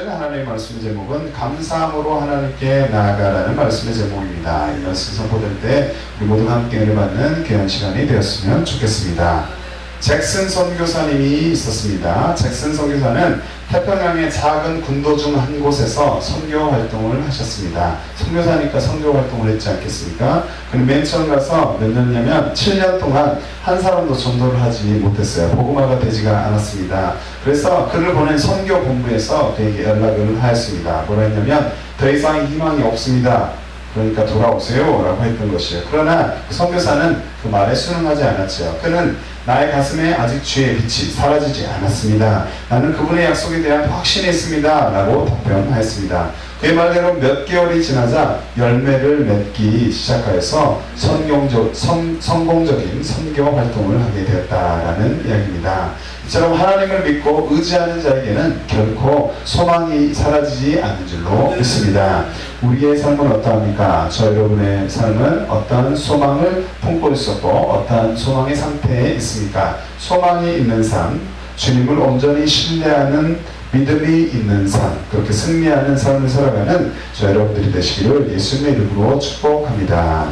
주실 하나님의 말씀의 제목은 감사함으로 하나님께 나아가라는 말씀의 제목입니다. 이 말씀 선포될 때 우리 모두가 함께 은혜 받는 귀한 시간이 되었으면 좋겠습니다. 잭슨 선교사님이 있었습니다. 잭슨 선교사는 태평양의 작은 군도 중 한 곳에서 선교 활동을 하셨습니다. 선교사니까 선교 활동을 했지 않겠습니까? 그는 맨 처음 가서 몇 년이냐면 7년 동안 한 사람도 전도를 하지 못했어요. 복음화가 되지가 않았습니다. 그래서 그를 보낸 선교 본부에서 그에게 연락을 하였습니다. 뭐라 했냐면 더 이상 희망이 없습니다. 그러니까 돌아오세요 라고 했던 것이에요. 그러나 그 선교사는 그 말에 순응하지 않았죠. 그는 나의 가슴에 아직 주의 빛이 사라지지 않았습니다. 나는 그분의 약속에 대한 확신이 있습니다 라고 답변하였습니다. 그의 말대로 몇 개월이 지나자 열매를 맺기 시작하여서 성공적인 선교 활동을 하게 되었다라는 이야기입니다. 이처럼 하나님을 믿고 의지하는 자에게는 결코 소망이 사라지지 않는 줄로 믿습니다. 우리의 삶은 어떠합니까? 저 여러분의 삶은 어떠한 소망을 품고 있었고 어떠한 소망의 상태에 있습니까? 소망이 있는 삶, 주님을 온전히 신뢰하는 믿음이 있는 삶, 그렇게 승리하는 삶을 살아가는 저 여러분들이 되시기를 예수님의 이름으로 축복합니다.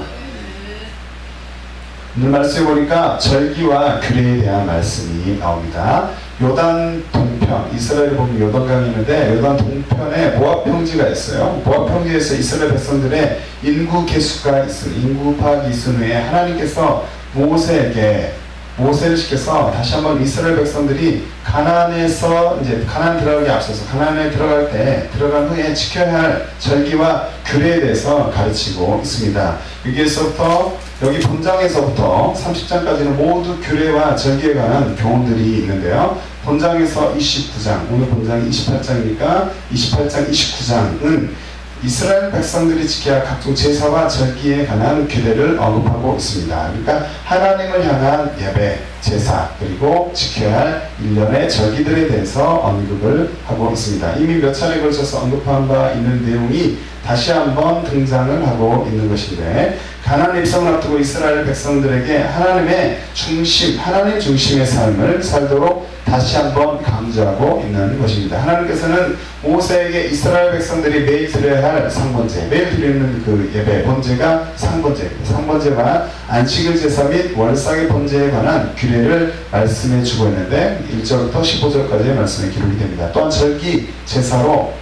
오늘 말씀에 보니까 절기와 규례에 대한 말씀이 나옵니다. 요단 동편, 이스라엘에 보면 요단강이 있는데 요단 동편에 모압 평지가 있어요. 모압 평지에서 이스라엘 백성들의 인구 개수가 인구 파악이 있은 후에 하나님께서 모세를 시켜서 다시 한번 이스라엘 백성들이 가나안에서 이제 가나안 들어가기 앞서서 가나안에 들어간 후에 지켜야 할 절기와 규례에 대해서 가르치고 있습니다. 여기 본장에서부터 30장까지는 모두 규례와 절기에 관한 교훈들이 있는데요. 본장에서 29장, 오늘 본장이 28장이니까 28장, 29장은 이스라엘 백성들이 지켜야 할 각종 제사와 절기에 관한 규례를 언급하고 있습니다. 그러니까 하나님을 향한 예배, 제사, 그리고 지켜야 할 일련의 절기들에 대해서 언급을 하고 있습니다. 이미 몇 차례에 걸쳐서 언급한 바 있는 내용이 다시 한번 등장을 하고 있는 것인데, 가나안 입성을 앞두고 이스라엘 백성들에게 하나님 중심의 삶을 살도록 다시 한번 강조하고 있는 것입니다. 하나님께서는 모세에게 이스라엘 백성들이 매일 드려야 할 상번제, 매일 드리는 그 예배, 번제가 상번제입니다. 상번제와 안식일 제사 및 월삭의 번제에 관한 규례를 말씀해 주고 있는데 1절부터 15절까지의 말씀에 기록이 됩니다. 또한 절기 제사로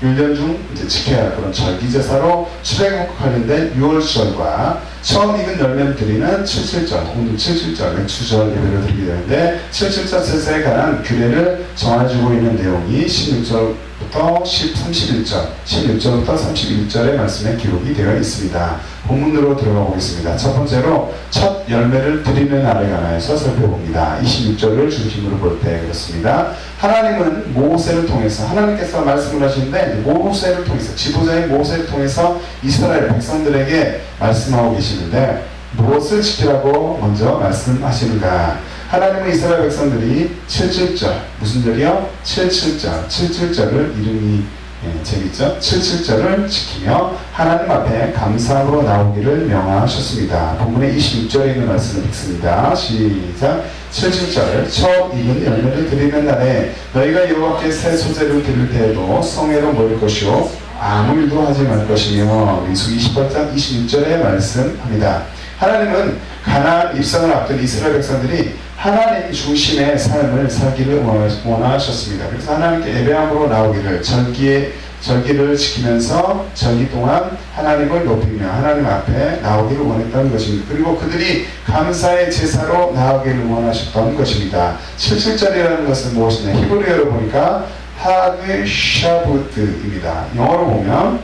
1년 중 이제 지켜야 할 그런 절기 제사로 출애굽과 관련된 6월절과 처음 익은 열매를 드리는 77절, 오늘 77절, 맥주절 예배를 드리게 되는데 77절 제사에 관한 규례를 정해주고 있는 내용이 16절부터 16절부터 31절의 말씀에 기록이 되어 있습니다. 본문으로 들어가 보겠습니다. 첫 번째로 첫 열매를 드리는 날에 관하여서 살펴봅니다. 26절을 중심으로 볼 때 그렇습니다. 하나님은 모세를 통해서, 하나님께서 말씀을 하시는데 모세를 통해서, 지도자인 모세를 통해서 이스라엘 백성들에게 말씀하고 계시는데 무엇을 지키라고 먼저 말씀하시는가? 하나님은 이스라엘 백성들이 77절, 무슨 절이요? 77절을 이름이 재밌죠? 77절을 지키며 하나님 앞에 감사함으로 나오기를 명하셨습니다. 본문의 26절에 있는 말씀을 읽습니다. 시작. 77절 첫 익은 열매를 드리는 날에 너희가 여호와께 새 소재를 드릴 때에도 성회로 모일 것이요 아무 일도 하지 말 것이며 민수기 28장 26절에 말씀합니다. 하나님은 가나안 입성을 앞둔 이스라엘 백성들이 하나님 중심의 삶을 살기를 원하셨습니다. 그래서 하나님께 예배함으로 나오기를, 절기를 지키면서 절기 동안 하나님을 높이며 하나님 앞에 나오기를 원했던 것입니다. 그리고 그들이 감사의 제사로 나오기를 원하셨던 것입니다. 77절이라는 것은 무엇이냐? 히브리어로 보니까 하그 샤부트입니다. 영어로 보면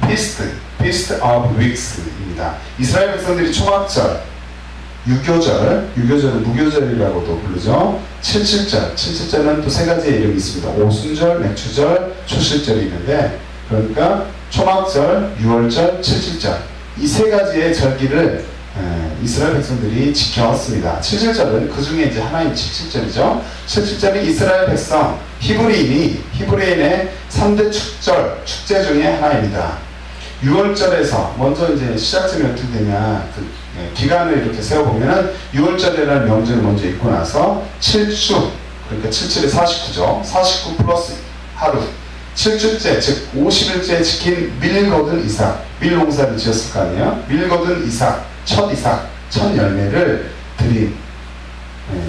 Feast of Weeks입니다. 이스라엘 백성들이 초막절, 유교절은 무교절이라고도 부르죠. 77절은 또 세 가지의 이름이 있습니다. 오순절, 맥주절, 초실절이 있는데, 그러니까 초막절, 유월절, 77절 이 세 가지의 절기를 이스라엘 백성들이 지켰습니다. 77절은 그 중에 이제 하나인 77절이죠. 77절이 이스라엘 백성 히브리인의 3대 축제 중에 하나입니다. 6월절에서 먼저 이제 시작점이 어떻게 되냐, 기간을 이렇게 세워보면은 6월절이라는 명절을 먼저 있고 나서 7주, 그러니까 77에 49죠. 49 플러스 하루 7주째 즉 50일째 지킨 밀거든 이삭, 밀 농사를 지었을 거 아니에요. 밀거든 이삭, 첫 이삭, 첫 열매를 드린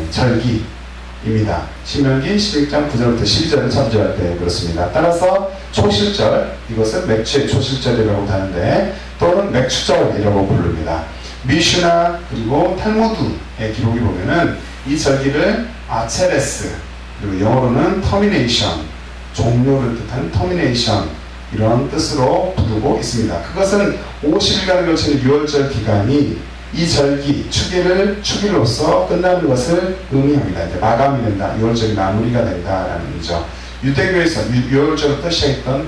절기입니다. 신명기 11장 9절부터 12절을 참조할 때 그렇습니다. 따라서 초실절, 이것은 맥주의 초실절이라고 하는데 또는 맥추절이라고 부릅니다. 미슈나 그리고 탈무드의 기록이 보면은 이 절기를 아체레스, 그리고 영어로는 터미네이션, 종료를 뜻하는 터미네이션, 이런 뜻으로 부르고 있습니다. 그것은 50일간을 걸치는 6월절 기간이 이 절기, 축일로서 끝나는 것을 의미합니다. 이제 마감이 된다, 6월절이 마무리가 된다라는 의미죠. 유대교에서 6월절부터 시작했던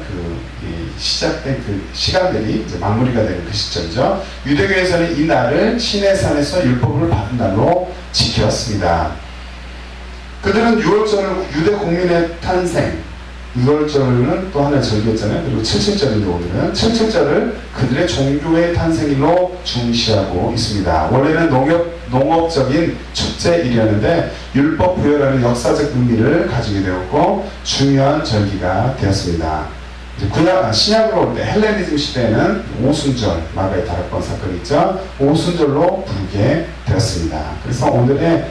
시작된 그 시간들이 이제 마무리가 되는 그 시점이죠. 유대교에서는 이 날을 시내산에서 율법을 받은 날로 지켰습니다. 그들은 6월절을 유대 국민의 탄생, 6월절은 또 하나의 절기였잖아요. 그리고 77절인데 오늘은 77절을 그들의 종교의 탄생일로 중시하고 있습니다. 원래는 농업적인 축제일이었는데 율법 부여라는 역사적 의미를 가지게 되었고 중요한 절기가 되었습니다. 신약으로 올 때 헬레니즘 시대에는 오순절, 마가의 다락방 사건이 있죠. 오순절로 부르게 되었습니다. 그래서 오늘의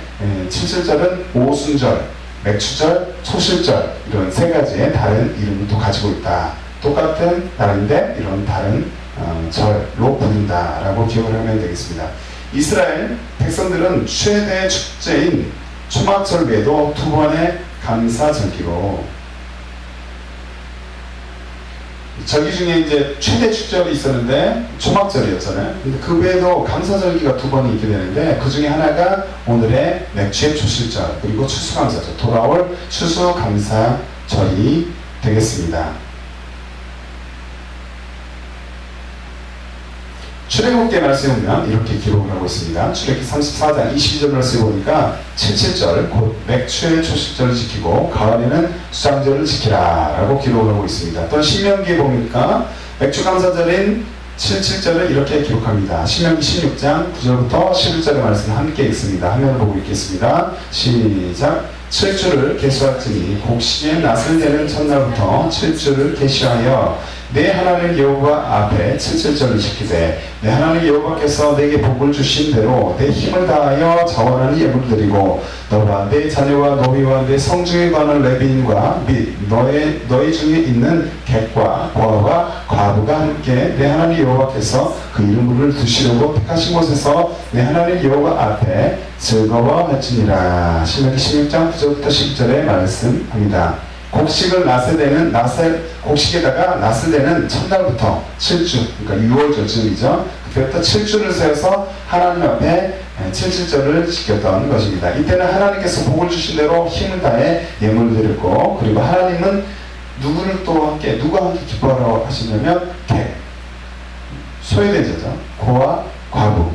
77절은 오순절, 맥추절, 초실절, 이런 세 가지의 다른 이름을 또 가지고 있다. 똑같은 날인데 이런 다른 절로 부른다라고 기억을 하면 되겠습니다. 이스라엘 백성들은 최대 축제인 초막절 외에도 두 번의 감사절기로, 절기 중에 이제 최대 축절이 있었는데 초막절이었잖아요. 근데 그 외에도 감사절기가 두 번이 있게 되는데 그 중에 하나가 오늘의 맥주의 초실절, 그리고 추수감사절, 돌아올 추수감사절이 되겠습니다. 출애굽기 말씀에 보면 이렇게 기록을 하고 있습니다. 출애굽기 34장 22절 말씀에 보니까 77절 곧 맥추의 초실절을 지키고 가을에는 수장절을 지키라 라고 기록을 하고 있습니다. 또 신명기에 보니까 맥추감사절인 77절을 이렇게 기록합니다. 신명기 16장 9절부터 11절의 말씀을 함께 읽습니다. 화면을 보고 읽겠습니다. 시작. 7주를 계수할지니 곡식의 낫을 내는 첫날부터 7주를 계시하여 내 하나님 여호와 앞에 77절을 지키되 내 하나님 여호와께서 내게 복을 주신 대로 내 힘을 다하여 자원하는 예물을 드리고 너와 내 자녀와 노비와 내 성중에 관한 레비인과 및 너희 중에 있는 객과 고아와 과부가 함께 내 하나님 여호와께서 그 이름을 두시려고 택하신 곳에서 내 하나님 여호와 앞에 즐거워할지니라. 신명기 16장 9절부터 10절에 말씀합니다. 곡식을 곡식에다가 낫을 내는 첫날부터 7주, 그러니까 6월절쯤이죠. 그때부터 7주를 세워서 하나님 앞에 77절을 지켰던 것입니다. 이때는 하나님께서 복을 주신 대로 힘을 다해 예물을 드렸고, 그리고 하나님은 누가 함께 기뻐하라고 하시냐면 객, 소외된 자죠. 고아, 과부,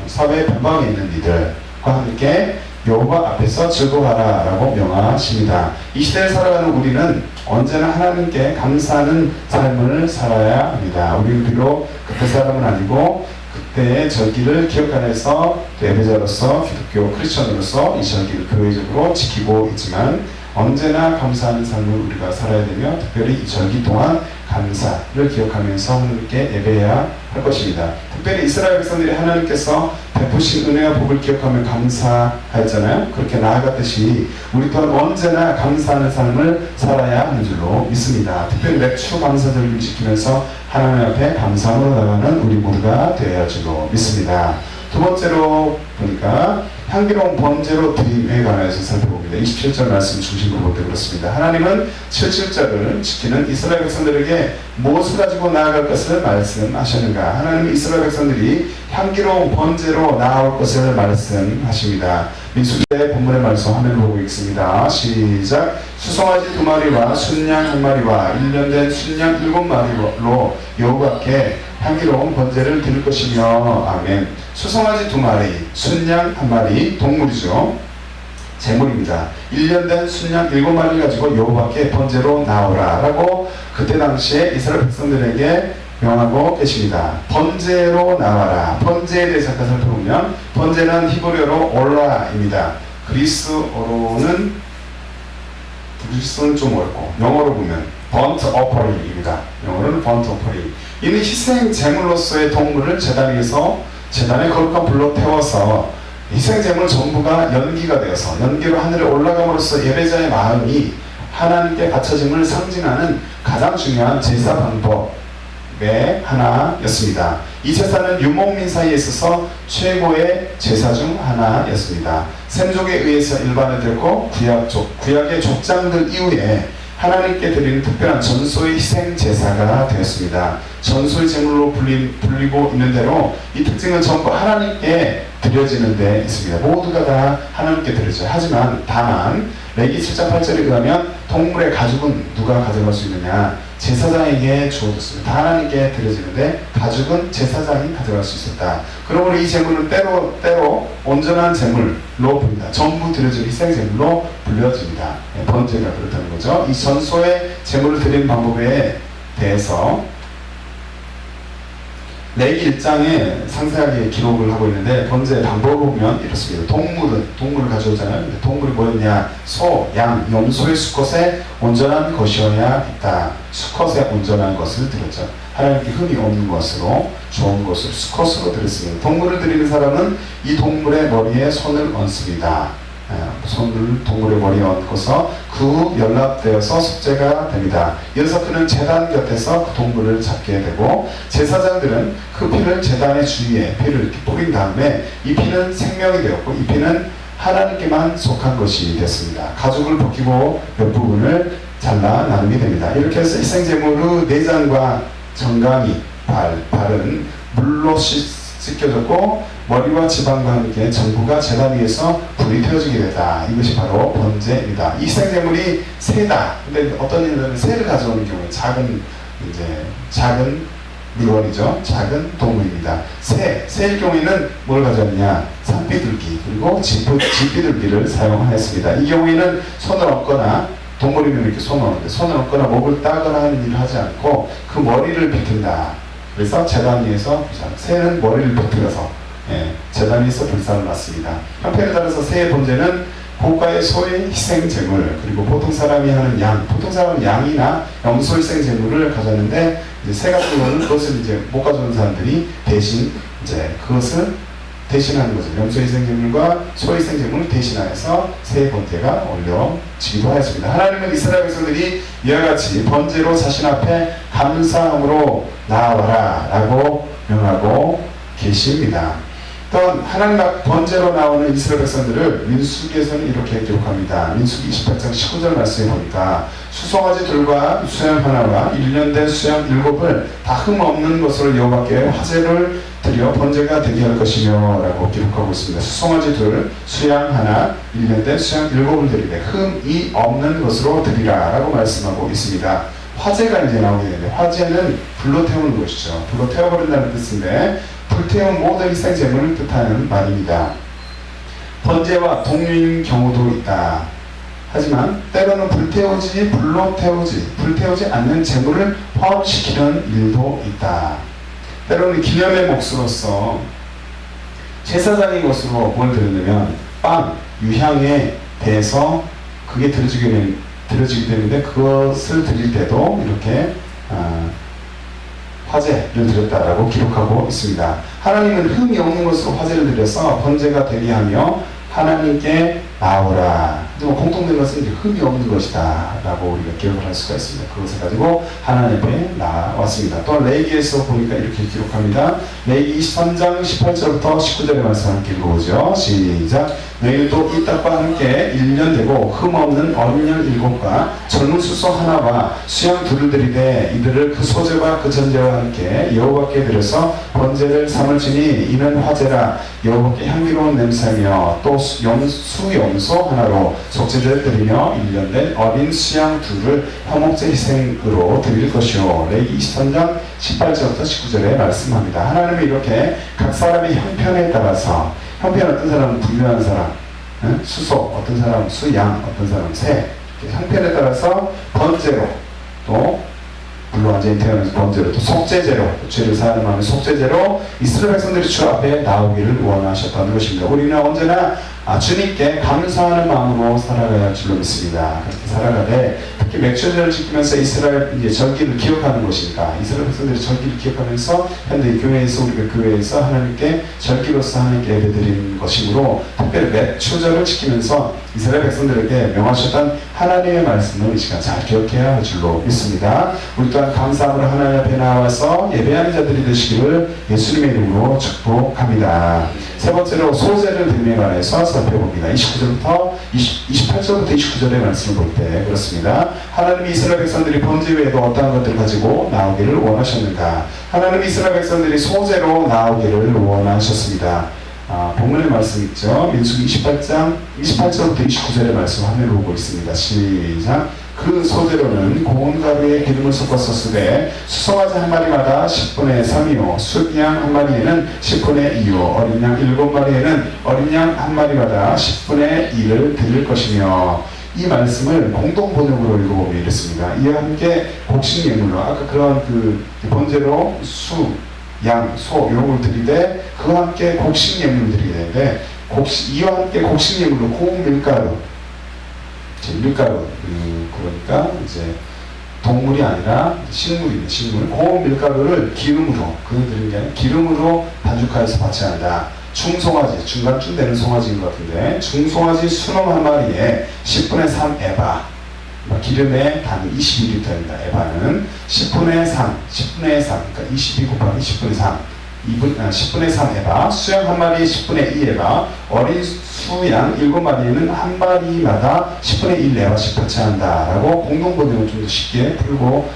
사회 변방에 있는 이들과 함께 여호와 앞에서 즐거워하라 라고 명하십니다. 이 시대를 살아가는 우리는 언제나 하나님께 감사하는 삶을 살아야 합니다. 우리는 비록 그때 사람은 아니고 그때의 절기를 기억하면서 예배자로서 기독교 크리스천으로서 이 절기를 교회적으로 지키고 있지만 언제나 감사하는 삶을 우리가 살아야 되며 특별히 이 절기 동안 감사를 기억하면서 하나님께 예배해야 할 것입니다. 특별히 이스라엘 백성들이 하나님께서 베푸신 은혜와 복을 기억하며 감사하였잖아요. 그렇게 나아갔듯이 우리 또한 언제나 감사하는 삶을 살아야 하는 줄로 믿습니다. 특별히 맥추 감사절을 지키면서 하나님 앞에 감사함으로 나가는 우리 모두가 되어야 할 줄로 믿습니다. 두 번째로 보니까 향기로운 번제로 드림에 관해서 살펴봅니다. 27절 말씀 중심으로 볼 때 그렇습니다. 하나님은 77절을 지키는 이스라엘 백성들에게 무엇을 가지고 나아갈 것을 말씀하셨는가? 하나님은 이스라엘 백성들이 향기로운 번제로 나아올 것을 말씀하십니다. 민수기의 본문의 말씀 화면을 보고 있습니다. 시작. 수송아지 2마리와 순양 1마리와 1년 된 순양 7마리로 여호와께 향기로운 번제를 드릴 것이며. 아멘. 수송아지 2마리, 순양 1마리, 동물이죠. 제물입니다. 1년 된 순양 7마리를 가지고 여호와께 번제로 나오라 라고 그때 당시에 이스라엘 백성들에게 명하고 계십니다. 번제로 나와라. 번제에 대해서 잠깐 살펴보면 번제는 히브리어로 올라입니다. 그리스어로는 브리스는 좀 어렵고 영어로 보면 burnt offering입니다. 영어로는 burnt offering. 이는 희생 제물로서의 동물을 제단 위에서 제단에 거룩한 불로 태워서 희생 제물 전부가 연기가 되어서 연기로 하늘에 올라감으로써 예배자의 마음이 하나님께 바쳐짐을 상징하는 가장 중요한 제사 방법의 하나였습니다. 이 제사는 유목민 사이에 있어서 최고의 제사 중 하나였습니다. 셈족에 의해서 일반화되었고 구약의 족장들 이후에 하나님께 드리는 특별한 전소의 희생 제사가 되었습니다. 전소의 제물로 불리고 있는 대로 이 특징은 전부 하나님께 드려지는 데 있습니다. 모두가 다 하나님께 드려져요. 하지만 다만 레기 7장 8절에 의하면 동물의 가죽은 누가 가져갈 수 있느냐? 제사장에게 주어졌습니다. 다 하나님께 드려지는데 가죽은 제사장이 가져갈 수 있었다. 그러므로 이 제물은 때로 온전한 제물로 불립니다. 전부 드려질 희생 제물로 불려집니다. 번제가 그렇다는 거죠. 이 전소의 제물을 드리는 방법에 대해서 레기 1장에 상세하게 기록을 하고 있는데 번제 방법을 보면 이렇습니다. 동물을 가져오잖아요. 동물이 뭐였냐? 소, 양, 염소의 수컷에 온전한 것이어야 했다. 수컷에 온전한 것을 드렸죠. 하나님께 흠이 없는 것으로 좋은 것을 수컷으로 드렸습니다. 동물을 드리는 사람은 이 동물의 머리에 손을 얹습니다. 손을 동물의 머리에 얹고서 그 후 연락되어서 속죄가 됩니다. 이어서 그는 제단 곁에서 그 동물을 잡게 되고 제사장들은 그 피를 제단의 주위에 피를 이렇게 뿌린 다음에 이 피는 생명이 되었고 이 피는 하나님께만 속한 것이 됐습니다. 가죽을 벗기고 몇 부분을 잘라 나누게 됩니다. 이렇게 해서 희생제물의 내장과 정강이 발은 물로 씻겨졌고 머리와 지방과 함께 전부가 제단 위에서 불이 태워지게 되다. 이것이 바로 번제입니다. 이 희생제물이 새다. 근데 어떤 일들은 새를 가져오는 경우에 작은 물건이죠. 작은 동물입니다. 새일 경우에는 뭘 가져왔냐? 산비둘기 그리고 지비둘기를 사용하였습니다. 이 경우에는 손을 얹거나 동물이면 이렇게 손을 얹는데 손을 얹거나 목을 따거나 하는 일을 하지 않고 그 머리를 비튼다. 그래서 제단 위에서 새는 머리를 비틀어서 제단 위에서 불사를 놨습니다. 형편에 따라서 새의 번제는 고가의 소의 희생제물 그리고 보통 사람이 하는 보통 사람은 양이나 염소 희생제물을 가졌는데 이제 새 같은 경우는 그것을 이제 못 가져온 사람들이 대신 이제 그것을 대신하는 거죠. 염소 희생제물과 소 희생제물을 대신하여서 새 번제가 올려지기도 하였습니다. 하나님은 이스라엘 백성들이 이와 같이 번제로 자신 앞에 감사함으로 나아와라 라고 명하고 계십니다. 또 하나님 앞 번제로 나오는 이스라엘 백성들을 민수기에서는 이렇게 기록합니다. 민수기 28장 19절 말씀에 보니까 수송아지 둘과 수양 하나와 1년 된 수양 7을 다 흠 없는 것으로 여호와께 화제를 드려 번제가 되게 할 것이며 라고 기록하고 있습니다. 수송아지 둘, 수양 하나, 1년 된 수양 7을 드리되 흠이 없는 것으로 드리라 라고 말씀하고 있습니다. 화제가 이제 나오게 되는데 화제는 불로 태우는 것이죠. 불로 태워버린다는 뜻인데 불태운 모든 희생제물을 뜻하는 말입니다. 번제와 동류인 경우도 있다. 하지만 때로는 불로 태우지 않는 제물을 화합시키는 일도 있다. 때로는 기념의 몫으로서 제사장의 것으로 뭘 드렸냐면 빵, 유향에 대해서 그게 드려지게 되는데 그것을 드릴 때도 이렇게 화제를 드렸다라고 기록하고 있습니다. 하나님은 흠이 없는 것으로 화제를 드려서 번제가 되게 하며 하나님께 나오라. 공통된 것은 이제 흠이 없는 것이다 라고 우리가 기억을 할 수가 있습니다. 그것을 가지고 하나님 앞에 나왔습니다. 또 레위기에서 보니까 이렇게 기록합니다. 레위기 23장 18절부터 19절의 말씀 함께 읽어보죠. 시작. 너희도 이 떡과 함께 1년 되고 흠 없는 어린 양 7과 젊은 수소 하나와 수양 둘을 드리되 이들을 그 소제와 그 전제와 함께 여호와께 드려서 번제를 삼을지니 이는 화제라. 여호와께 향기로운 냄새며 또 수염소 하나로 속죄제를 드리며 1년 된 어린 수양 둘을 화목제 희생으로 드릴 것이요. 레위기 23장 18절부터 19절에 말씀합니다. 하나님은 이렇게 각 사람의 형편에 따라서 형편 어떤 사람은 분류하는 사람, 수소, 어떤 사람은 수양, 어떤 사람은 새 형편에 따라서 번제로 또 물론 완전히 태어나서 번제로 또 속죄제로 죄를 사하는 마음의 속죄제로 이스라엘 백성들이 주 앞에 나오기를 원하셨다는 것입니다. 우리는 언제나 주님께 감사하는 마음으로 살아가야 할 줄로 믿습니다. 그렇게 살아가되 특히 맥주절을 지키면서 이스라엘 이제 절기를 기억하는 것이니까 이스라엘 백성들이 절기를 기억하면서 현대 교회에서 우리가 교회에서 하나님께 절기로서 하나님께 예배드리는 것이므로 특별히 맥주절을 지키면서 이스라엘 백성들에게 명하셨던 하나님의 말씀을 이 시간 잘 기억해야 할 줄로 믿습니다. 우리 또한 감사함으로 하나님 앞에 나와서 예배하는 자들이 되시기를 예수님의 이름으로 축복합니다. 세 번째로 소재를 드림에 관해서 살펴봅니다. 29절부터 28절부터 29절의 말씀을 볼 때 그렇습니다. 하나님이 이스라엘 백성들이 번제 외에도 어떠한 것들을 가지고 나오기를 원하셨는가? 하나님이 이스라엘 백성들이 소재로 나오기를 원하셨습니다. 본문의 말씀 있죠. 민수기 28장 28절부터 29절의 말씀 화면을 보고 있습니다. 시작. 그 소재로는 고운 가루에 기름을 섞어서 쓰되 수송아지 한 마리마다 10분의 3이요 순양 한 마리에는 10분의 2요 어린 양 7마리에는 어린 양 한 마리마다 10분의 1을 드릴 것이며, 이 말씀을 공동 번역으로 읽어보면 이렇습니다. 이와 함께 곡식 예물로 아까 그런 그 번제로 수, 양, 소 이런 걸 드리되 그와 함께 곡식 예물을 드리게 되는데 이와 함께 곡식 예물로 고운 밀가루, 그러니까 이제 동물이 아니라 식물입니다. 식물. 고운 밀가루를 기름으로, 그들은 게 아니라 기름으로 반죽하여서 바쳐야 한다. 중송아지, 중간쯤 되는 송아지인 것 같은데 중송아지 수놈 한 마리에 10분의 3 에바, 기름의 당이 22리터입니다. 에바는 10분의 3, 그러니까 22 곱하기 10분의 3, 10분의 3 에바, 수양 한 마리에 10분의 2 에바, 어린 수양 7마리에는 한 마리마다 10분의 1 에바씩 바쳐한다 라고 공동번역을 좀 더 쉽게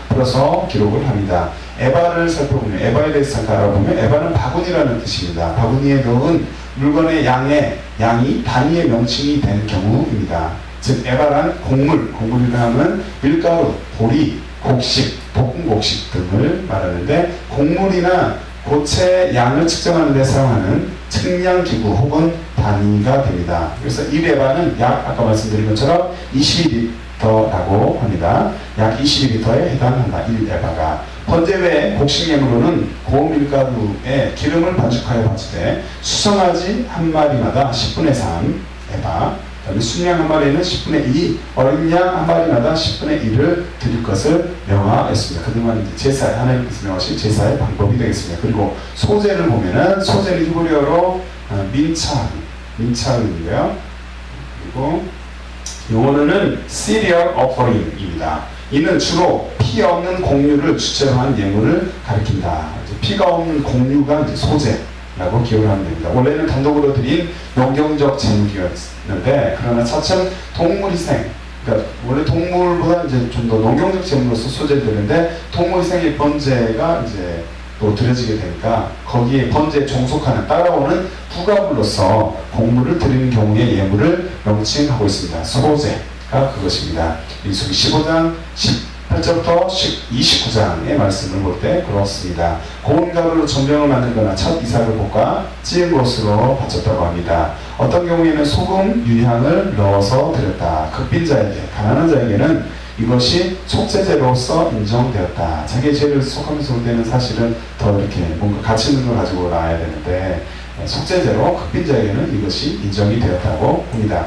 풀어서 기록을 합니다. 에바를 살펴보면, 에바에 대해서 잠깐 알아보면 에바는 바구니라는 뜻입니다. 바구니에 넣은 물건의 양이 단위의 명칭이 된 경우입니다. 즉 에바란 곡물이라 하면 밀가루, 보리, 곡식, 볶은 곡식 등을 말하는데 곡물이나 고체 양을 측정하는 데 사용하는 측량기구 혹은 단위가 됩니다. 그래서 1에바는 약 아까 말씀드린 것처럼 22리터라고 합니다. 약 22리터에 해당한다. 1에바가. 번제 외에 곡식 예물로는 고운 밀가루에 기름을 반죽하여 바치되 수송아지 한 마리마다 10분의 3 에바, 순양 한 마리에는 10분의 2, 어린 양 한 마리마다 10분의 1을 드릴 것을 명하였습니다. 그동안 제사, 하나님께서 명하신 제사의 방법이 되겠습니다. 그리고 소재를 보면은, 소재는 히브리어로 민차은인데요. 그리고 용어는 cereal offering입니다. 이는 주로 피 없는 곡류를 주체로 한 예물을 가리킨다. 피가 없는 곡류가 이제 소재라고 기억을 하면 됩니다. 원래는 단독으로 드린 농경적 제물이었는데, 그러나 차츰 동물 희생, 그러니까 원래 동물보다 이제 좀 더 농경적 제물로서 소재를 드리는데, 동물 희생의 번제가 이제 또 드려지게 되니까 거기에 번제에 종속하는, 따라오는 부가물로서 곡물을 드리는 경우의 예물을 명칭하고 있습니다. 소재가 그것입니다. 민수기 15장 18절부터 29장의 말씀을 볼 때 그렇습니다. 고운 가루로 전병을 만들거나 첫 이삭을 볶아 찌은 것으로 바쳤다고 합니다. 어떤 경우에는 소금, 유향을 넣어서 드렸다. 극빈자에게, 가난한 자에게는 이것이 속죄제로서 인정되었다. 자기의 죄를 속하면서 올 때는 사실은 더 이렇게 뭔가 가치 있는 걸 가지고 나와야 되는데, 속죄제로 극빈자에게는 이것이 인정이 되었다고 봅니다.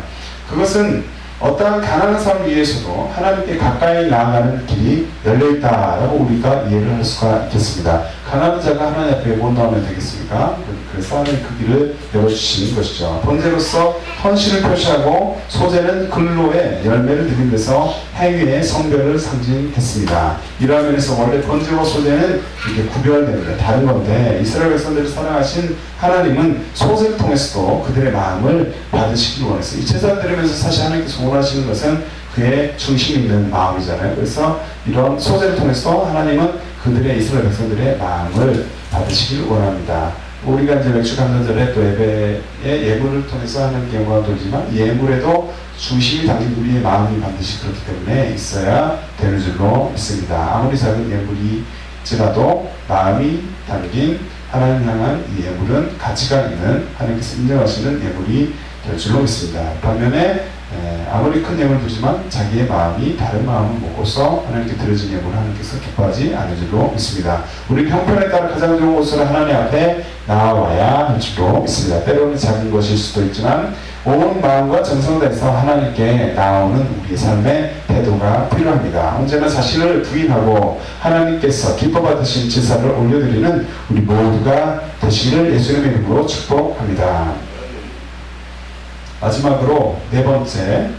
그것은 어떠한 가난한 사람을 위해서도 하나님께 가까이 나아가는 길이 열려있다라고 우리가 이해를 할 수가 있겠습니다. 가난한 자가 하나님 앞에 못 나오면 되겠습니까? 그래서 하나님 그 길을 열어주시는 것이죠. 번제로서 헌신을 표시하고, 소제는 근로의 열매를 드리면서 행위의 성별을 상징했습니다. 이러한 면에서 원래 번제와 소제는 이렇게 구별되는데 다른 건데, 이스라엘 백성들을 사랑하신 하나님은 소제를 통해서도 그들의 마음을 받으시기를 원했어요. 이 제사를 드리면서 사실 하나님께서 원하시는 것은 그의 중심 있는 마음이잖아요. 그래서 이런 소제를 통해서 하나님은 그들의 이스라엘 백성들의 마음을 받으시기를 원합니다. 우리가 이제 맥주 감사절에 또 예배의 예물을 통해서 하나님께 영광을 돌리지만, 예물에도 중심이 담긴 우리의 마음이 반드시 그렇기 때문에 있어야 되는 줄로 믿습니다. 아무리 작은 예물이지라도 마음이 담긴 하나님 향한 이 예물은 가치가 있는, 하나님께서 인정하시는 예물이 될 줄로 믿습니다. 반면에 아무리 큰 예물을 드리지만 자기의 마음이 다른 마음을 먹고서 하나님께 드려진 예물을 하나님께서 기뻐하지 않을 줄로 믿습니다. 우리 형편에 따라 가장 좋은 곳으로 하나님 앞에 나와야 할 줄로 믿습니다. 때로는 작은 것일 수도 있지만 온 마음과 정성을 다해서 하나님께 나오는 우리의 삶의 태도가 필요합니다. 언제나 자신을 부인하고 하나님께서 기뻐 받으신 제사를 올려드리는 우리 모두가 되시기를 예수님의 이름으로 축복합니다. 마지막으로 네 번째,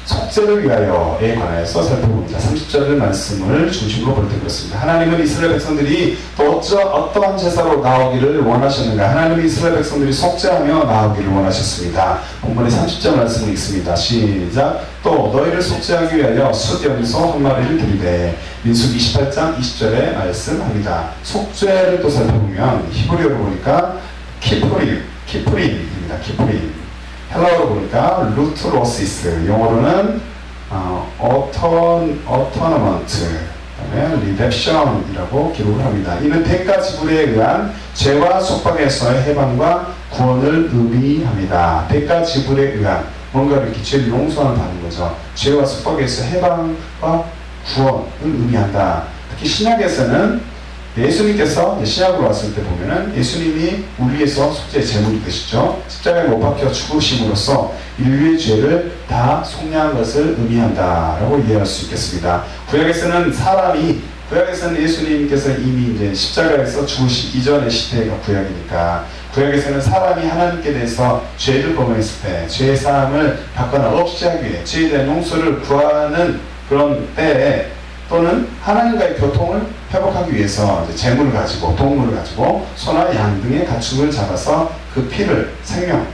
속죄를 위하여에 관해서 살펴봅니다. 30절 말씀을 중심으로 볼 때 그렇습니다. 하나님은 이스라엘 백성들이 또 어떠한 제사로 나오기를 원하셨는가? 하나님은 이스라엘 백성들이 속죄하며 나오기를 원하셨습니다. 본문에 30절 말씀이 있습니다. 시작. 또 너희를 속죄하기 위하여 숫염소 한 마리를 드리되. 민수기 28장 20절에 말씀합니다. 속죄를 또 살펴보면 히브리어로 보니까 키프림입니다. 키프림. 헬라어로 보니까 루트로시스, 영어로는 어터너먼트, 그다음에 리뎁션이라고 기록을 합니다. 이는 대가 지불에 의한 죄와 속박에서의 해방과 구원을 의미합니다. 대가 지불에 의한 뭔가 이렇게 죄를 용서하는 받는 거죠. 죄와 속박에서 해방과 구원을 의미한다. 특히 신약에서는 예수님께서 신약으로 왔을 때 보면은 예수님이 우리 위해서 속죄의 제물이 되시죠. 십자가에 못 박혀 죽으심으로써 인류의 죄를 다 속량한 것을 의미한다라고 이해할 수 있겠습니다. 구약에서는 예수님께서 이미 이제 십자가에서 죽으신 이전의 시대가 구약이니까, 구약에서는 사람이 하나님께 대해서 죄를 범했을 때 죄의 사함을 받거나 없이 하기 위해 죄에 대한 용서를 구하는 그런 때에, 또는 하나님과의 교통을 회복하기 위해서 이제 재물을 가지고, 동물을 가지고 소나 양 등의 가축을 잡아서 그 피를, 생명,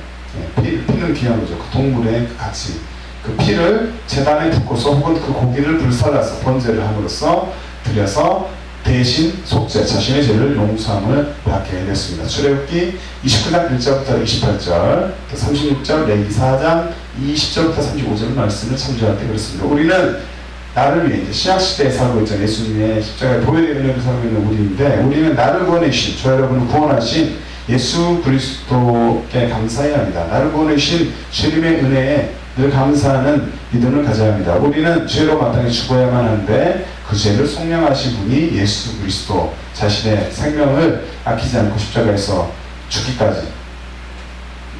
피는 귀한 거죠. 그 동물의 그 가치, 그 피를 제단에 붓고서 혹은 그 고기를 불살라서 번제를 함으로써 드려서 대신 속죄, 자신의 죄를 용서함을 받게 됐습니다. 출애굽기 29장 1절부터 28절, 36절, 레위기 4장 20절부터 35절 말씀을 참조할 때 그렇습니다. 우리는 나를 위해, 이제 신약시대에 살고 있잖아요. 예수님의 십자가에 보혈의 은혜를 살고 있는 우리인데, 우리는 나를 구원해 주신, 저 여러분을 구원하신 예수 그리스도께 감사해야 합니다. 나를 구원해 주신 주님의 은혜에 늘 감사하는 믿음을 가져야 합니다. 우리는 죄로 마땅히 죽어야만 하는데 그 죄를 속량하신 분이 예수 그리스도, 자신의 생명을 아끼지 않고 십자가에서 죽기까지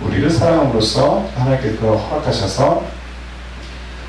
우리를 사랑함으로써 하나님께 그 허락하셔서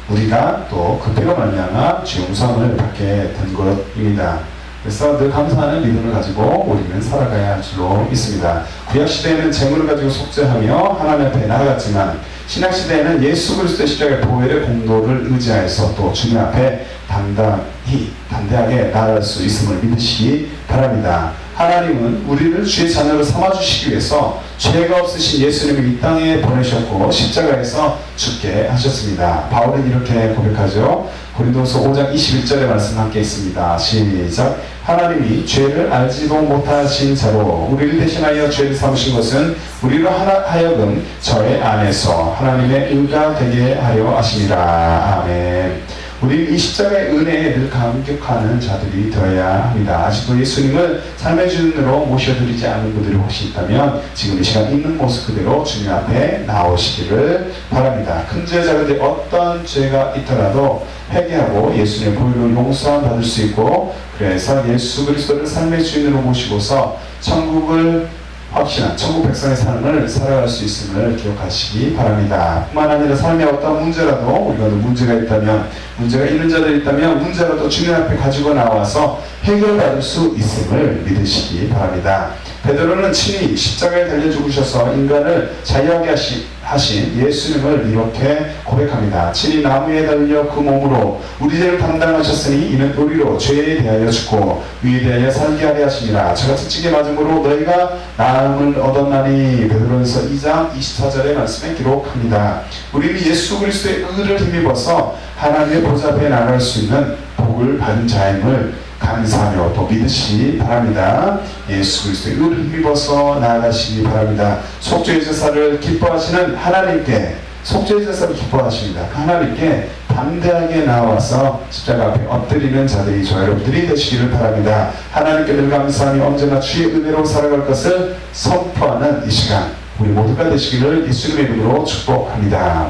우리가 또 그 피로 말미암아 죄 용서함을 받게 된 것입니다. 그래서 늘 감사하는 믿음을 가지고 우리는 살아가야 할 줄로 믿습니다. 구약시대에는 재물을 가지고 속죄하며 하나님 앞에 나아갔지만, 신약시대에는 예수 그리스도의 십자가의 보혈의 공로를 의지하여서 또 주님 앞에 담대하게 나아갈 수 있음을 믿으시기 바랍니다. 하나님은 우리를 주의 자녀로 삼아주시기 위해서 죄가 없으신 예수님을 이 땅에 보내셨고 십자가에서 죽게 하셨습니다. 바울은 이렇게 고백하죠. 고린도서 5장 21절의 말씀 함께 있습니다. 시작. 하나님이 죄를 알지도 못하신 자로 우리를 대신하여 죄를 삼으신 것은 우리로 하여금 저의 안에서 하나님의 의가 되게 하려 하심이라. 아멘. 우리 이 십자가의 은혜에 늘 감격하는 자들이 되어야 합니다. 아직도 예수님을 삶의 주인으로 모셔드리지 않은 분들이 혹시 있다면 지금 이 시간 있는 모습 그대로 주님 앞에 나오시기를 바랍니다. 큰 죄 작은 죄 어떤 죄가 있더라도 회개하고 예수님의 보혈로 용서함 받을 수 있고, 그래서 예수 그리스도를 삶의 주인으로 모시고서 천국을 확신한 천국 백성의 삶을 살아갈 수 있음을 기억하시기 바랍니다. 뿐만 아니라 삶에 어떤 문제라도, 우리가 문제가 있다면, 문제가 있는 자들이 있다면 문제라도 주님 앞에 가지고 나와서 해결받을 수 있음을 믿으시기 바랍니다. 베드로는 친히 십자가에 달려 죽으셔서 인간을 자유하게 하신 예수님을 이렇게 고백합니다. 친히 나무에 달려 그 몸으로 우리 죄를 담당하셨으니 이는 우리로 죄에 대하여 죽고 의에 대하여 살게 하려 하심이라. 저같은 찌개 맞음으로 너희가 나음을 얻었나니. 베드로전서 2장 24절의 말씀에 기록합니다. 우리는 예수 그리스도의 의를 힘입어서 하나님의 보좌 앞에 나갈 수 있는 복을 받은 자임을 감사하며 또 믿으시기 바랍니다. 예수 그리스도의 의를 힘입어서 나아가시기 바랍니다. 속죄의 제사를 기뻐하시는 하나님께, 속죄의 제사를 기뻐하십니다. 하나님께 담대하게 나와서 십자가 앞에 엎드리는 자들이 저 여러분들이 되시기를 바랍니다. 하나님께 늘 감사하며 언제나 주의 은혜로 살아갈 것을 선포하는 이 시간 우리 모두가 되시기를 예수님의 이름으로 축복합니다.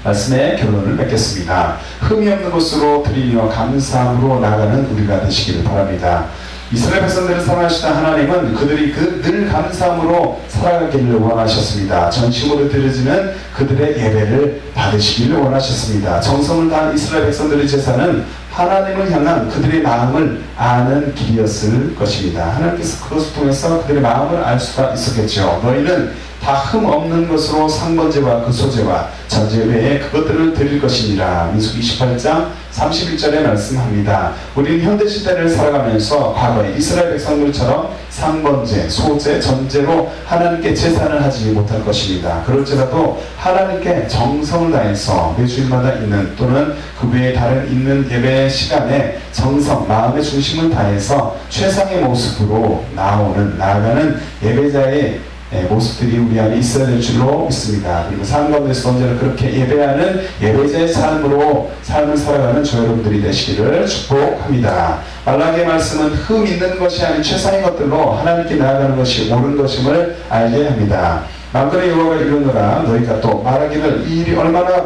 말씀의 결론을 맺겠습니다. 흠이 없는 것으로 드리며 감사함으로 나아가는 우리가 되시기를 바랍니다. 이스라엘 백성들을 사랑하시던 하나님은 그들이 늘 감사함으로 살아가기를 원하셨습니다. 전심으로 드려지는 그들의 예배를 받으시기를 원하셨습니다. 정성을 다한 이스라엘 백성들의 제사는 하나님을 향한 그들의 마음을 아는 길이었을 것입니다. 하나님께서 그것을 통해서 그들의 마음을 알 수가 있었겠죠. 너희는 다 흠 없는 것으로 상번제와 그 소제와 전제 외에 그것들을 드릴 것이니라. 민수기 28장 31절에 말씀합니다. 우리는 현대시대를 살아가면서 과거에 이스라엘 백성들처럼 상번제, 소제, 전제로 하나님께 제사를 하지 못할 것입니다. 그럴지라도 하나님께 정성을 다해서 매주일마다 있는 또는 그 외에 다른 있는 예배 시간에 정성, 마음의 중심을 다해서 최상의 모습으로 나아가는 예배자의 모습들이 우리 안에 있어야 될 줄로 믿습니다. 그리고 삶 가운데서 언제나 그렇게 예배하는 예배자의 삶을 살아가는 저 여러분들이 되시기를 축복합니다. 말라기의 말씀은 흠 있는 것이 아닌 최상의 것들로 하나님께 나아가는 것이 옳은 것임을 알게 합니다. 만군의 여호와가 이르노라 너희가 또 말하기를 이 일이 얼마나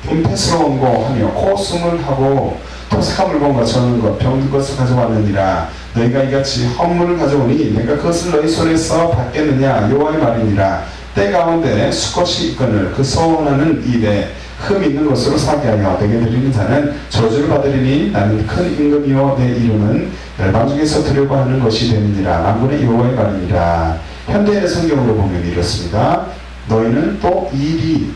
범패스러운고 하며 코숨을 하고 토색한 물건과 저는 것 병든 것을 가져왔느니라. 너희가 이같이 헛물을 가져오니 내가 그것을 너희 손에서 받겠느냐 여호와의 말이니라. 때 가운데 수컷이 있거늘 그 서원하는 입에 흠 있는 것으로 사게 하여 내게 드리는 자는 저주를 받으리니 나는 큰 임금이요 내 이름은 열방 중에서 드리려고 하는 것이 되느니라. 만군의 여호와의 말이니라. 현대인의 성경으로 보면 이렇습니다. 너희는 또 일이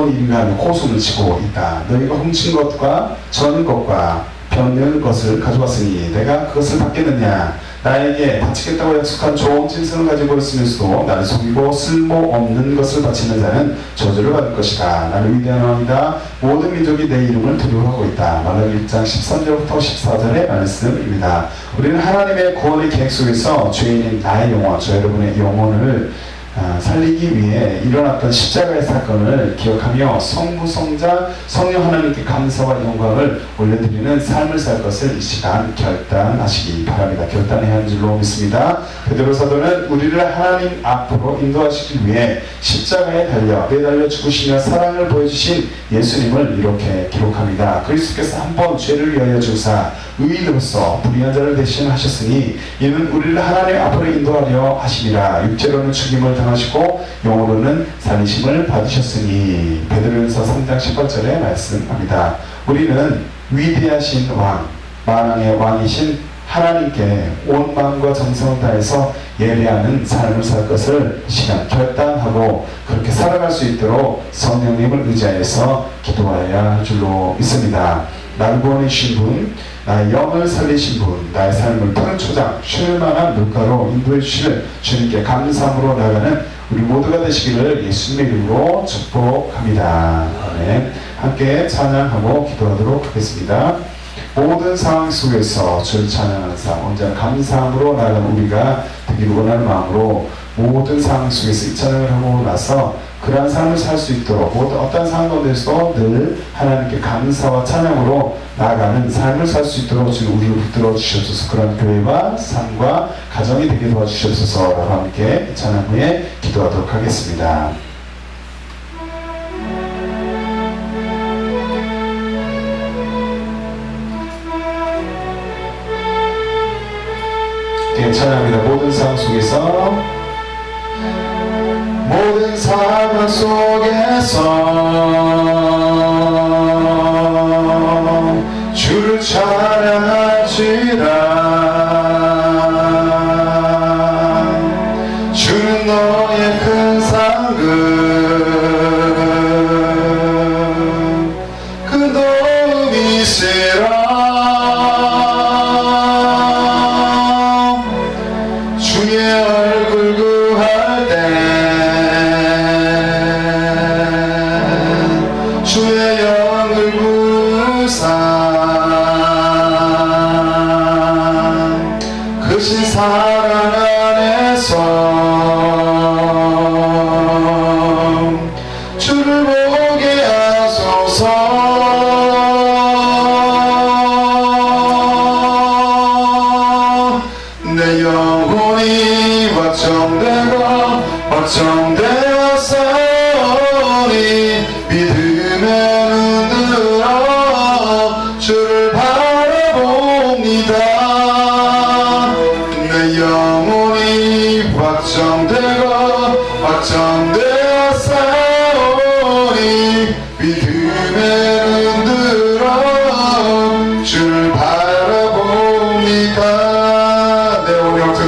인간 코숨을 치고 있다. 너희가 훔친 것과 저는 것과 변는 것을 가져왔으니 내가 그것을 받겠느냐. 나에게 바치겠다고 약속한 좋은 짐승을 가지고 있으면서도 나를 속이고 쓸모없는 것을 바치는 자는 저주를 받을 것이다. 나는 위대한 왕이다. 모든 민족이 내 이름을 두려워하고 있다. 말라기 1장 13절부터 14절의 말씀입니다. 우리는 하나님의 구원의 계획 속에서 죄인인 나의 영혼, 저 여러분의 영혼을 살리기 위해 일어났던 십자가의 사건을 기억하며 성부, 성자, 성령 하나님께 감사와 영광을 올려드리는 삶을 살 것을 이 시간 결단하시기 바랍니다. 결단해야 하는 줄로 믿습니다. 베드로 사도는 우리를 하나님 앞으로 인도하시기 위해 십자가에 매달려 죽으시며 사랑을 보여주신 예수님을 이렇게 기록합니다. 그리스도께서 한 번 죄를 위하여 주사 의인으로서 불의한 자를 대신하셨으니 이는 우리를 하나님 앞으로 인도하려 하심이라. 육체로는 죽임을 당하시고 영으로는 살리심을 받으셨으니. 베드로전서 3장 18절에 말씀합니다. 우리는 위대하신 왕, 만왕의 왕이신 하나님께 온 마음과 정성을 다해서 예배하는 삶을 살 것을 시간 결단하고 그렇게 살아갈 수 있도록 성령님을 의지하여서 기도해야 할 줄로 믿습니다. 나를 구원해주신 분, 나의 영을 살리신 분, 나의 삶을 푸른 초장, 쉴만한 물가로 인도해 주실 주님께 감사함으로 나아가는 우리 모두가 되시기를 예수님의 이름으로 축복합니다. 네. 함께 찬양하고 기도하도록 하겠습니다. 모든 상황 속에서 주를 찬양하는 삶, 언제나 감사함으로 나아가는 우리가 되기를 원하는 마음으로 모든 상황 속에서 이 찬양을 하고 나서 그러한 삶을 살 수 있도록 어떤 상황 가운데서도 늘 하나님께 감사와 찬양으로 나아가는 삶을 살 수 있도록 지금 우리를 붙들어 주시옵소서. 그런 교회와 삶과 가정이 되게 도와주시옵소서. 함께 찬양 후에 기도하도록 하겠습니다. 찬양합니다. 모든 상황 속에서 모든 상황 속에서 주를 찬양하시라. 주는 너의 큰 상급 그 도움이시라. 사랑 안에서 주를 보게 하소서. 내 영혼이 확정되었사오니 믿음에 눈들어 주를 바라봅니다.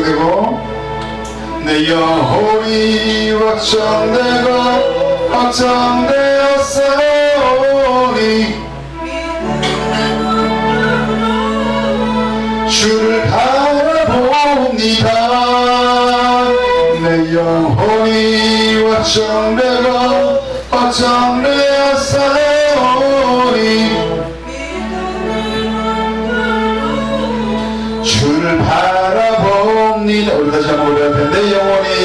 되고 내 영혼이 확정되었사오니 주를 바라봅니다. 내 영혼이 확정되었사오니 주를 바라봅니다. 우리 다시 한번 우리한테 내 영혼이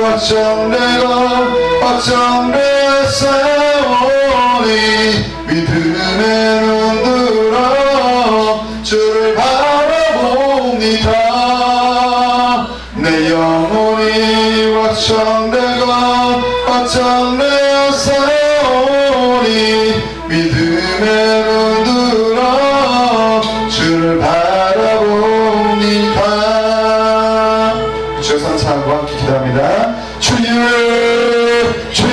확정되었사오니 믿음의 눈 들어 주를 바라봅니다. 내 영혼이 확정되었사오니 믿음의 눈 들어 주를 바라봅니다. 주여 선창하고 함께 기도합니다. 주여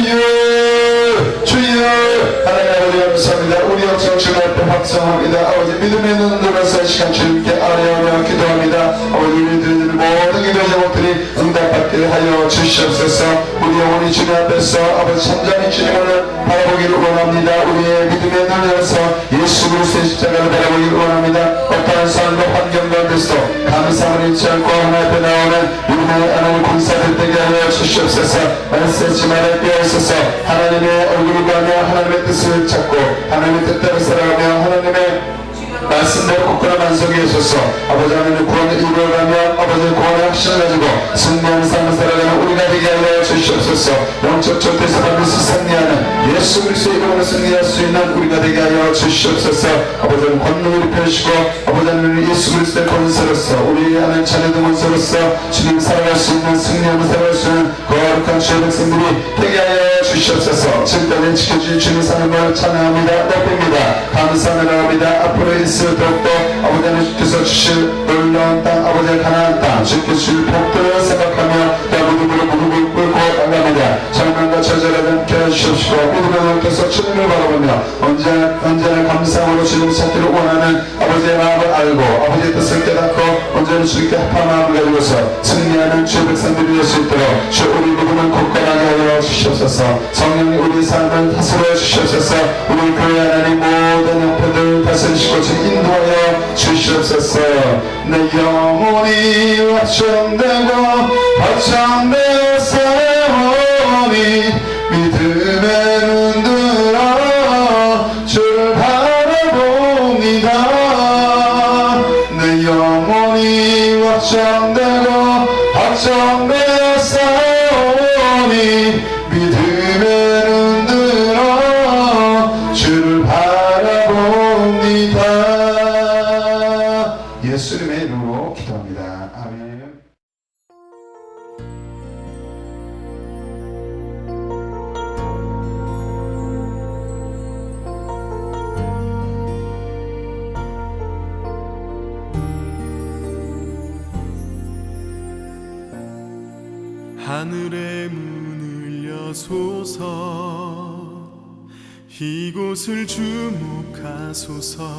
하나님 아버지 감사합니다. 우리 역정 주님 앞에 확성합니다. 아버지 믿음의 눈 들어서 시간 주님께 아뢰오며 기도합니다. 아버지 우리 드리는 모든 기도 제목들이 응답받게 하여 주시옵소서. 우리 영혼이 주님 앞에서 아버지 잠잠히 주님을 바라보기를 원합니다. 우리의 믿음의 눈을 열어서 예수 그리스도의 십자가를 바라보기를 원합니다. 어떠한 삶과 환경 가운데서 감사함을 잊지 않고 하나님 앞에 나오는 믿음의 하나님 군사들 되게 하여 주시옵소서. 말씀치 말에 빼어있어서 하나님의 얼굴을 보며 하나님의 뜻을 찾고 하나님의 뜻대로 살아가며 하나님의 말씀대로 굳건한 만성에 있어서 아버지 하나님의 구원을 이루어가며 아버지의 구원의 확신을 가지고 승리하는 삶을 살아가는 우리가 되게 하여 주시옵소서. 영적 전투에서 반드시 승리하는 예수 그리스도의 이름으로 승리할 수 있는 우리가 되게 하여 주시옵소서. 아버지는 권능을 입혀주시고 아버지 하나님 예수 그리스도의 권세로서 우리 하나님 자녀들 권세로서 주님 살아갈 수 있는 승리하며 살아갈 수 있는 거룩한 주의 백성들이 되게 하여 주시옵소서. 지금까지 지켜주신 주님 삶을 찬양합니다. 높입니다. 감사합니다. 앞으로 있을 더욱더 아버지 하나님께서 주실 놀라운 땅 아버지의 가나안 땅 주께서 주실 복들을 생각하며 무릎으로 무릎을 꿇고 나갑니다. 장난과 저절하지 않게 하시옵시고 믿음의 눈께서 주님을 바라보며 언제나 감사함으로 주님 찾기를 원하는 아버지의 마음을 알고 아버지의 뜻을 깨닫고 언제나 주님께 합한 마음을 가지고서 승리하는 주의 백성들이 될 수 있도록 주 우리 믿음을 굳건하게 하여 주시옵소서. 성령님 우리 삶을 다스려 주시옵소서. 우리 교회 하나님 모든 형편들 다스리시고 인도하여 주시옵소서. 내 영혼이 확정되었사오니 믿음의 눈 들어 주를 바라봅니다. 내 영혼이 확정되었사오니 믿음의 눈 들어 주를 바라봅니다. 예수님의 이름으로 기도합니다. 아멘. 하늘의 문을 여소서 이곳을 주목하소서.